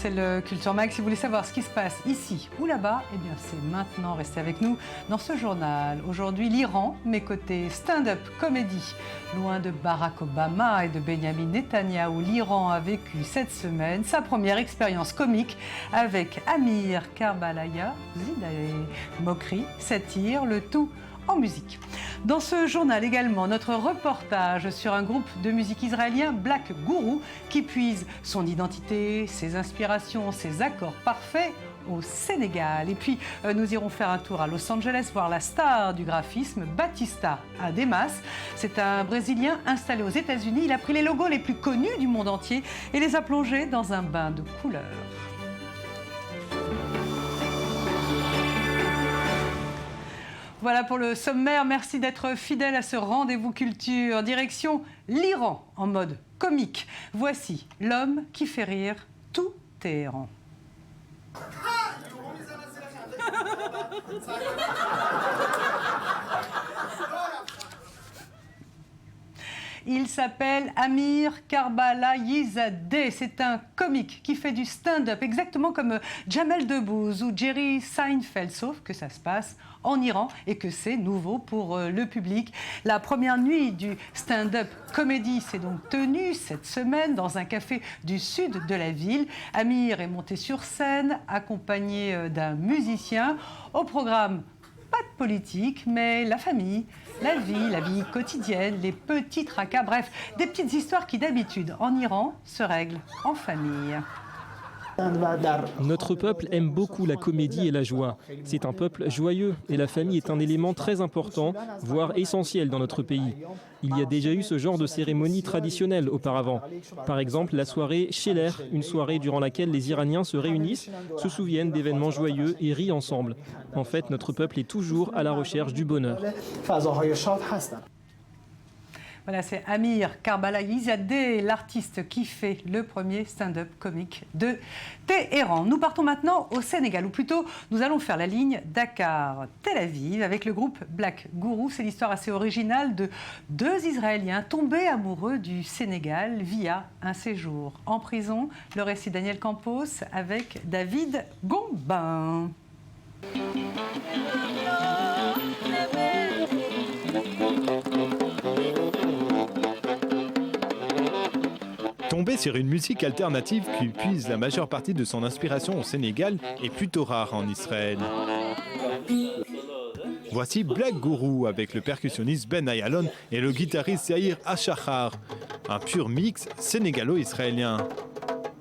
c'est le Culture Mag. Si vous voulez savoir ce qui se passe ici ou là-bas, eh bien c'est maintenant. Restez avec nous dans ce journal. Aujourd'hui, l'Iran, mais côté stand-up comédie. Loin de Barack Obama et de Benjamin Netanyahou, l'Iran a vécu cette semaine sa première expérience comique avec Amir Karbalaya Zidane. Moquerie, satire, le tout en musique. Dans ce journal également, notre reportage sur un groupe de musique israélien, Black Guru, qui puise son identité, ses inspirations, ses accords parfaits au Sénégal. Et puis, nous irons faire un tour à Los Angeles, voir la star du graphisme, Batista Ademas. C'est un Brésilien installé aux États-Unis. Il a pris les logos les plus connus du monde entier et les a plongés dans un bain de couleurs. Voilà pour le sommaire. Merci d'être fidèle à ce rendez-vous culture. Direction l'Iran en mode comique. Voici l'homme qui fait rire tout Téhéran. Il s'appelle Amir Karbalayizadeh. C'est un comique qui fait du stand-up, exactement comme Jamel Debbouze ou Jerry Seinfeld, sauf que ça se passe en Iran et que c'est nouveau pour le public. La première nuit du stand-up comédie s'est donc tenue cette semaine dans un café du sud de la ville. Amir est monté sur scène accompagné d'un musicien. Au programme, pas de politique, mais la famille, la vie quotidienne, les petits tracas, bref, des petites histoires qui d'habitude en Iran se règlent en famille. Notre peuple aime beaucoup la comédie et la joie. C'est un peuple joyeux et la famille est un élément très important, voire essentiel dans notre pays. Il y a déjà eu ce genre de cérémonie traditionnelle auparavant. Par exemple, la soirée Sheler, une soirée durant laquelle les Iraniens se réunissent, se souviennent d'événements joyeux et rient ensemble. En fait, notre peuple est toujours à la recherche du bonheur. Voilà, c'est Amir Karbalayizadeh, l'artiste qui fait le premier stand-up comique de Téhéran. Nous partons maintenant au Sénégal, ou plutôt nous allons faire la ligne Dakar-Tel Aviv avec le groupe Black Guru. C'est l'histoire assez originale de deux Israéliens tombés amoureux du Sénégal via un séjour en prison. Le récit Daniel Campos avec David Gombin. Tomber sur une musique alternative qui puise la majeure partie de son inspiration au Sénégal est plutôt rare en Israël. Voici Black Guru avec le percussionniste Ben Ayalon et le guitariste Yair Achachar, un pur mix sénégalo-israélien.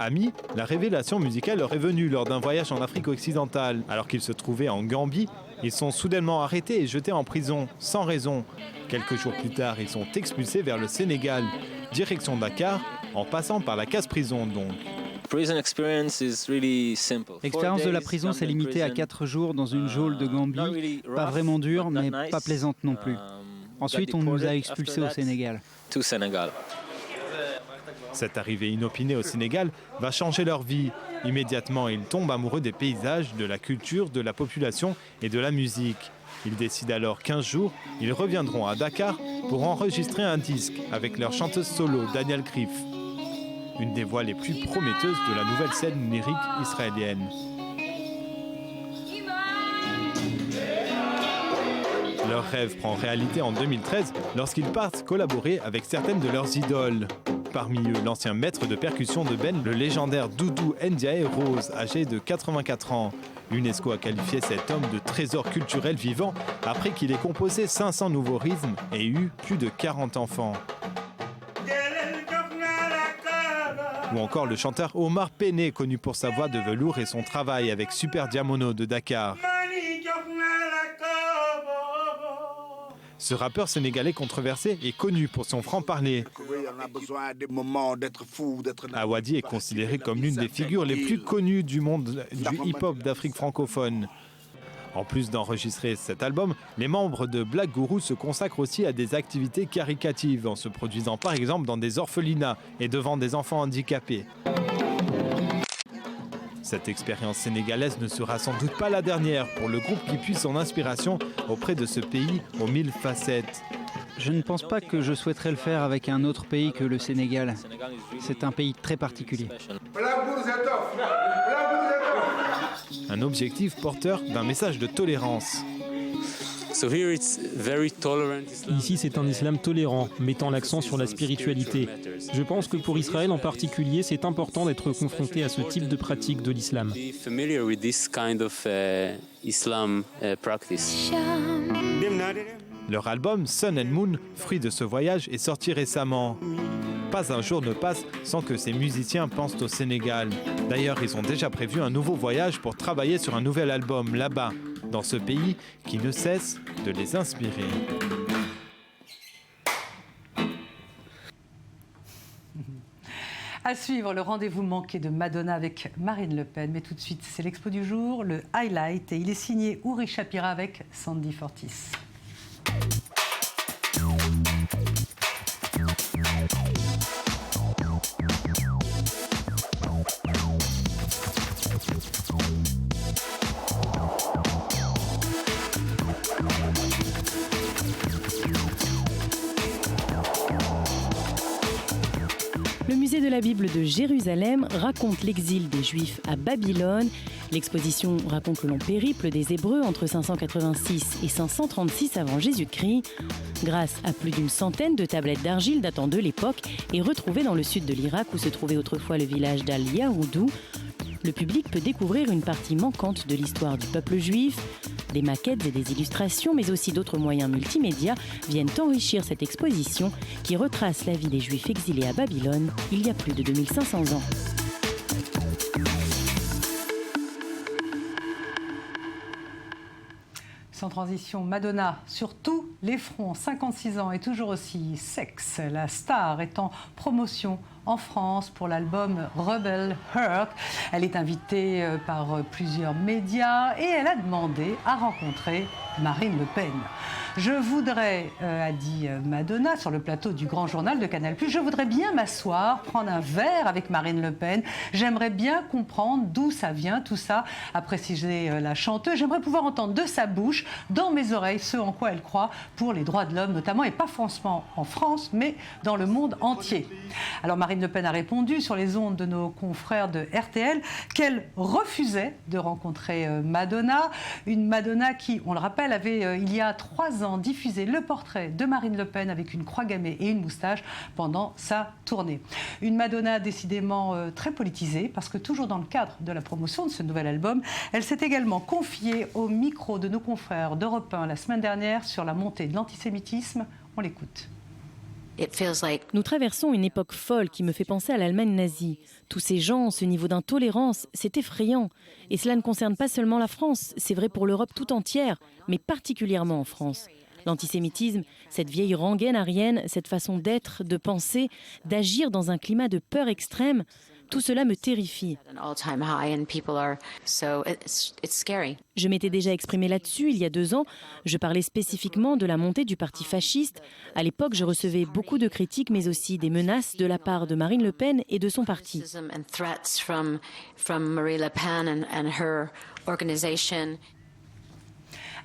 Amis, la révélation musicale leur est venue lors d'un voyage en Afrique occidentale. Alors qu'ils se trouvaient en Gambie, ils sont soudainement arrêtés et jetés en prison, sans raison. Quelques jours plus tard, ils sont expulsés vers le Sénégal, direction Dakar, en passant par la case-prison donc. L'expérience de la prison s'est limitée à 4 jours dans une geôle de Gambie, pas vraiment dure, mais pas plaisante non plus. Ensuite, on nous a expulsés au Sénégal. Cette arrivée inopinée au Sénégal va changer leur vie. Immédiatement, ils tombent amoureux des paysages, de la culture, de la population et de la musique. Ils décident alors qu'15 jours, ils reviendront à Dakar pour enregistrer un disque avec leur chanteuse solo Daniel Krief, une des voix les plus prometteuses de la nouvelle scène lyrique israélienne. Leur rêve prend réalité en 2013 lorsqu'ils partent collaborer avec certaines de leurs idoles. Parmi eux, l'ancien maître de percussion de Ben, le légendaire Doudou Ndiaye Rose, âgé de 84 ans. L'UNESCO a qualifié cet homme de trésor culturel vivant après qu'il ait composé 500 nouveaux rythmes et eu plus de 40 enfants. Ou encore le chanteur Omar Pene, connu pour sa voix de velours et son travail avec Super Diamono de Dakar. Ce rappeur sénégalais controversé est connu pour son franc-parler. Awadi est considéré comme l'une des figures les plus connues du monde du hip-hop d'Afrique francophone. En plus d'enregistrer cet album, les membres de Black Guru se consacrent aussi à des activités caricatives, en se produisant par exemple dans des orphelinats et devant des enfants handicapés. Cette expérience sénégalaise ne sera sans doute pas la dernière pour le groupe qui puise son inspiration auprès de ce pays aux 1000 facettes. Je ne pense pas que je souhaiterais le faire avec un autre pays que le Sénégal. C'est un pays très particulier. Black Guru, c'est top. un objectif porteur d'un message de tolérance. Ici, c'est un islam tolérant, mettant l'accent sur la spiritualité. Je pense que pour Israël en particulier, c'est important d'être confronté à ce type de pratique de l'islam. Leur album Sun and Moon, fruit de ce voyage, est sorti récemment. Pas un jour ne passe sans que ces musiciens pensent au Sénégal. D'ailleurs, ils ont déjà prévu un nouveau voyage pour travailler sur un nouvel album là-bas, dans ce pays qui ne cesse de les inspirer. À suivre, le rendez-vous manqué de Madonna avec Marine Le Pen. Mais tout de suite, c'est l'expo du jour, le highlight. Et il est signé Uri Shapira avec Sandy Fortis. Le musée de la Bible de Jérusalem raconte l'exil des Juifs à Babylone. L'exposition raconte le long périple des Hébreux entre 586 et 536 avant Jésus-Christ. Grâce à plus d'une centaine de tablettes d'argile datant de l'époque et retrouvées dans le sud de l'Irak où se trouvait autrefois le village d'Al-Yahoudou, le public peut découvrir une partie manquante de l'histoire du peuple juif. Des maquettes et des illustrations, mais aussi d'autres moyens multimédia viennent enrichir cette exposition qui retrace la vie des Juifs exilés à Babylone il y a plus de 2500 ans. Sans transition, Madonna sur tous les fronts, 56 ans et toujours aussi sexe. La star est en promotion en France pour l'album Rebel Heart. Elle est invitée par plusieurs médias et elle a demandé à rencontrer Marine Le Pen. Je voudrais, a dit Madonna sur le plateau du Grand Journal de Canal+, je voudrais bien m'asseoir, prendre un verre avec Marine Le Pen. J'aimerais bien comprendre d'où ça vient, tout ça, a précisé la chanteuse. J'aimerais pouvoir entendre de sa bouche, dans mes oreilles, ce en quoi elle croit pour les droits de l'homme, notamment, et pas forcément en France, mais dans le monde entier. Alors Marine Le Pen a répondu sur les ondes de nos confrères de RTL qu'elle refusait de rencontrer Madonna. Une Madonna qui, on le rappelle, avait il y a 3 ans diffusé le portrait de Marine Le Pen avec une croix gammée et une moustache pendant sa tournée. Une Madonna décidément très politisée parce que toujours dans le cadre de la promotion de ce nouvel album, elle s'est également confiée au micro de nos confrères d'Europe 1 la semaine dernière sur la montée de l'antisémitisme. On l'écoute. Nous traversons une époque folle qui me fait penser à l'Allemagne nazie. Tous ces gens, ce niveau d'intolérance, c'est effrayant. Et cela ne concerne pas seulement la France, c'est vrai pour l'Europe tout entière, mais particulièrement en France. L'antisémitisme, cette vieille rengaine arienne, cette façon d'être, de penser, d'agir dans un climat de peur extrême, tout cela me terrifie. Je m'étais déjà exprimée là-dessus il y a 2 ans. Je parlais spécifiquement de la montée du parti fasciste. À l'époque, je recevais beaucoup de critiques, mais aussi des menaces de la part de Marine Le Pen et de son parti.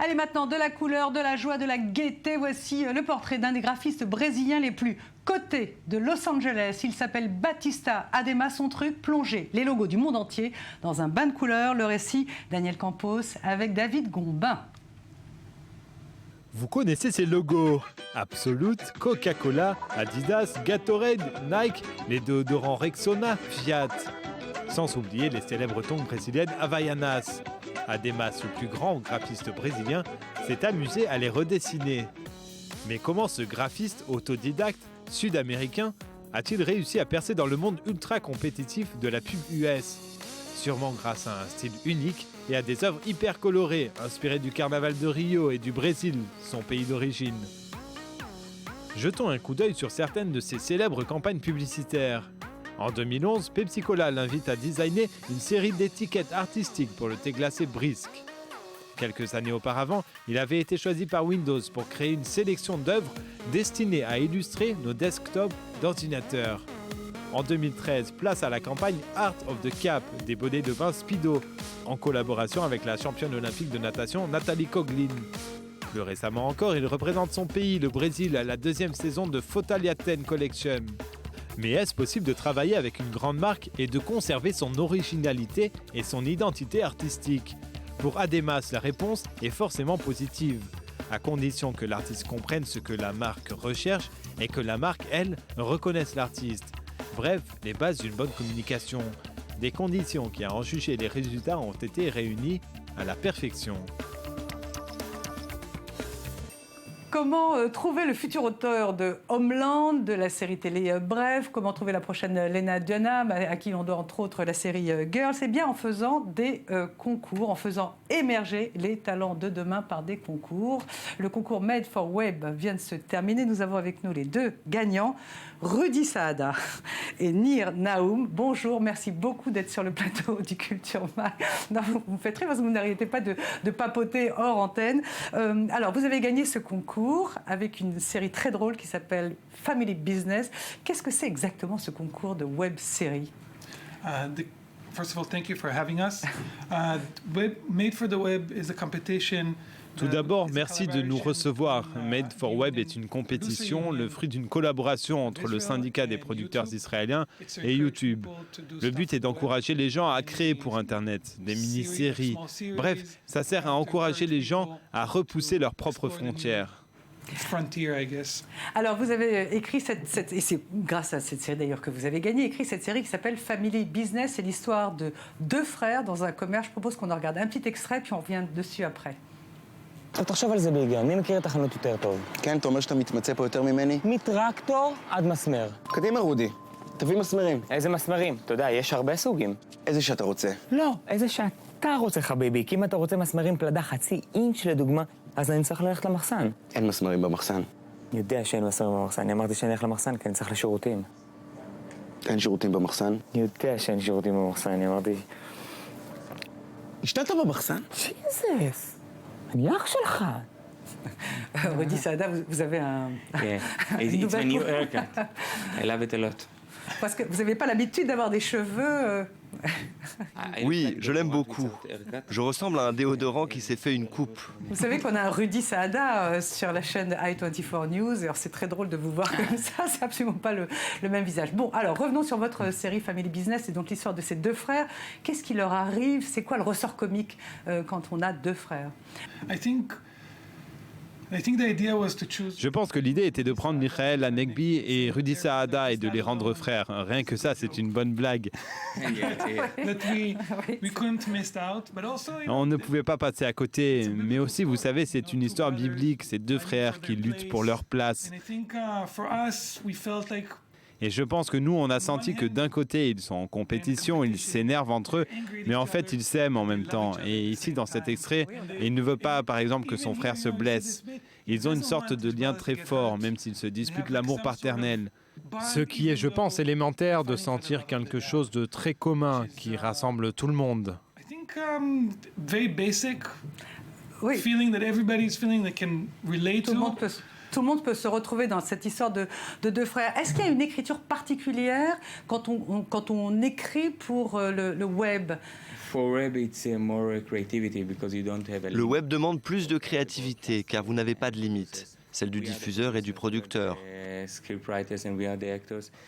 Allez, maintenant, de la couleur, de la joie, de la gaieté. Voici le portrait d'un des graphistes brésiliens les plus cotés de Los Angeles. Il s'appelle Batista Adema. Son truc, plonger les logos du monde entier dans un bain de couleurs. Le récit, Daniel Campos avec David Gombin. Vous connaissez ces logos? Absolute, Coca-Cola, Adidas, Gatorade, Nike, les déodorants Rexona, Fiat. Sans oublier les célèbres tongs brésiliennes Havaianas. Ademas, le plus grand graphiste brésilien, s'est amusé à les redessiner. Mais comment ce graphiste autodidacte sud-américain a-t-il réussi à percer dans le monde ultra compétitif de la pub US? Sûrement grâce à un style unique et à des œuvres hyper colorées, inspirées du carnaval de Rio et du Brésil, son pays d'origine. Jetons un coup d'œil sur certaines de ses célèbres campagnes publicitaires. En 2011, Pepsi Cola l'invite à designer une série d'étiquettes artistiques pour le thé glacé Brisk. Quelques années auparavant, il avait été choisi par Windows pour créer une sélection d'œuvres destinées à illustrer nos desktops d'ordinateurs. En 2013, place à la campagne Art of the Cap des bonnets de bain Speedo, en collaboration avec la championne olympique de natation Nathalie Coughlin. Plus récemment encore, il représente son pays, le Brésil, à la 2e saison de Photaliaten Collection. Mais est-ce possible de travailler avec une grande marque et de conserver son originalité et son identité artistique? Pour Ademas, la réponse est forcément positive, à condition que l'artiste comprenne ce que la marque recherche et que la marque, elle, reconnaisse l'artiste. Bref, les bases d'une bonne communication. Des conditions qui, à en juger les résultats, ont été réunies à la perfection. Comment trouver le futur auteur de Homeland, de la série télé Bref? Comment trouver la prochaine Lena Dunham, à qui on doit entre autres la série Girls? Eh bien en faisant des concours, en faisant émerger les talents de demain par des concours. Le concours Made for Web vient de se terminer. Nous avons avec nous les deux gagnants, Rudy Saada et Nir Naoum. Bonjour, merci beaucoup d'être sur le plateau du Culture Mag. Non, vous me faites rire parce que vous n'arrêtez pas de papoter hors antenne. Alors, vous avez gagné ce concours avec une série très drôle qui s'appelle Family Business. Qu'est-ce que c'est exactement ce concours de web série? First of all, thank you for having us. Made for the Web is a competition. Tout d'abord, merci de nous recevoir. Made for Web est une compétition, le fruit d'une collaboration entre le syndicat des producteurs israéliens et YouTube. Le but est d'encourager les gens à créer pour Internet, des mini-séries. Bref, ça sert à encourager les gens à repousser leurs propres frontières. Alors, vous avez écrit et c'est grâce à cette série d'ailleurs que vous avez gagné, écrit cette série qui s'appelle Family Business. C'est l'histoire de deux frères dans un commerce. Je propose qu'on en regarde un petit extrait, puis on revient dessus après. תחשוב על זה בהיגיון, מי מכיר את החנות יותר טוב? כן, אתה אומר שאתה מתמצא פה יותר ממני? מטרקטור עד מסמר. קדימה, רודי. תביא מסמרים. איזה מסמרים? אתה יודע, יש הרבה סוגים. איזה שאתה רוצה. לא, איזה שאתה רוצה, חביבי. כי אם אתה רוצה מסמרים פלדה חצי אינץ' לדוגמה, אז אני צריך ללכת למחסן. אין מסמרים במחסן. אני יודע שאין מסמרים במחסן. אני אמרתי שאני אלך למחסן כי אני צריך לשירותים. אין שירותים במחסן? אני יודע שאין שירותים במחסן. אני אמרתי... השתת במחסן? שיזס. אני אח שלך. Rudy Saada, vous avez un... Yeah, it's my new haircut. I love it a lot. Parce que vous n'avez pas l'habitude d'avoir des cheveux... Oui, je l'aime beaucoup. Je ressemble à un déodorant qui s'est fait une coupe. Vous savez qu'on a un Rudy Saada sur la chaîne i24 News. Alors c'est très drôle de vous voir comme ça, c'est absolument pas le même visage. Bon, alors revenons sur votre série Family Business et donc l'histoire de ces deux frères. Qu'est-ce qui leur arrive? C'est quoi le ressort comique quand on a deux frères? Je pense que l'idée était de prendre Michael Hanegbi et Rudy Saada et de les rendre frères. Rien que ça, c'est une bonne blague. On ne pouvait pas passer à côté, mais aussi, vous savez, c'est une histoire biblique, ces deux frères qui luttent pour leur place. Et je pense que nous, on a senti que d'un côté, ils sont en compétition, ils s'énervent entre eux, mais en fait, ils s'aiment en même temps. Et ici, dans cet extrait, il ne veut pas, par exemple, que son frère se blesse. Ils ont une sorte de lien très fort, même s'ils se disputent l'amour paternel. Ce qui est, je pense, élémentaire de sentir quelque chose de très commun qui rassemble tout le monde. Oui. Tout le monde peut se retrouver dans cette histoire de deux frères. Est-ce qu'il y a une écriture particulière quand on écrit pour le web? Le web demande plus de créativité car vous n'avez pas de limite, celle du diffuseur et du producteur.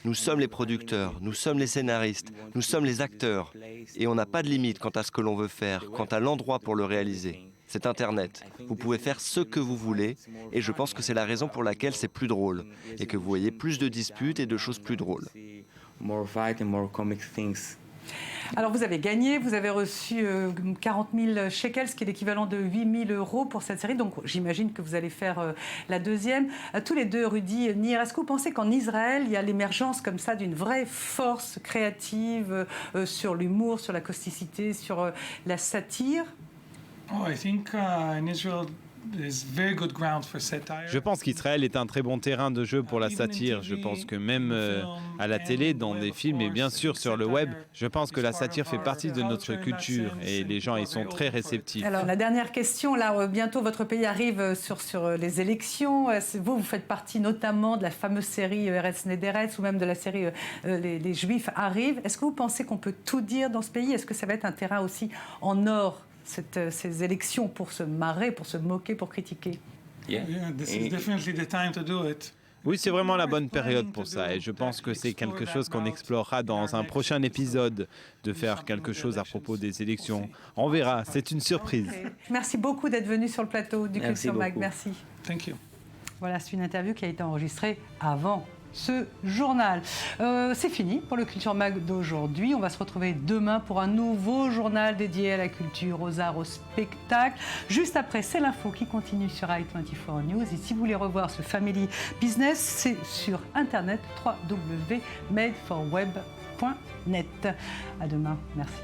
Nous sommes les producteurs, nous sommes les scénaristes, nous sommes les acteurs. Et on n'a pas de limite quant à ce que l'on veut faire, quant à l'endroit pour le réaliser. C'est Internet. Vous pouvez faire ce que vous voulez et je pense que c'est la raison pour laquelle c'est plus drôle et que vous voyez plus de disputes et de choses plus drôles. Alors vous avez gagné, vous avez reçu 40 000 shekels, ce qui est l'équivalent de 8 000 euros pour cette série. Donc j'imagine que vous allez faire la deuxième. Tous les deux, Rudy et Nir, est-ce que vous pensez qu'en Israël, il y a l'émergence comme ça d'une vraie force créative sur l'humour, sur la causticité, sur la satire? Je pense qu'Israël est un très bon terrain de jeu pour la satire. Je pense que même à la télé, dans des films et bien sûr sur le web, je pense que la satire fait partie de notre culture et les gens y sont très réceptifs. Alors la dernière question, là bientôt votre pays arrive sur les élections. Vous faites partie notamment de la fameuse série Eretz Nederetz ou même de la série les Juifs arrivent. Est-ce que vous pensez qu'on peut tout dire dans ce pays? Est-ce que ça va être un terrain aussi en or? Ces élections pour se marrer, pour se moquer, pour critiquer. Oui, c'est vraiment la bonne période pour ça et je pense que c'est quelque chose qu'on explorera dans un prochain épisode, de faire quelque chose à propos des élections. On verra, c'est une surprise. Okay. Merci beaucoup d'être venu sur le plateau du Culture Mag. Merci. Thank you. Voilà, c'est une interview qui a été enregistrée avant ce journal. C'est fini pour le Culture Mag d'aujourd'hui. On va se retrouver demain pour un nouveau journal dédié à la culture, aux arts, au spectacle. Juste après, c'est l'info qui continue sur i24 News. Et si vous voulez revoir ce Family Business, c'est sur internet www.madeforweb.net. À demain. Merci.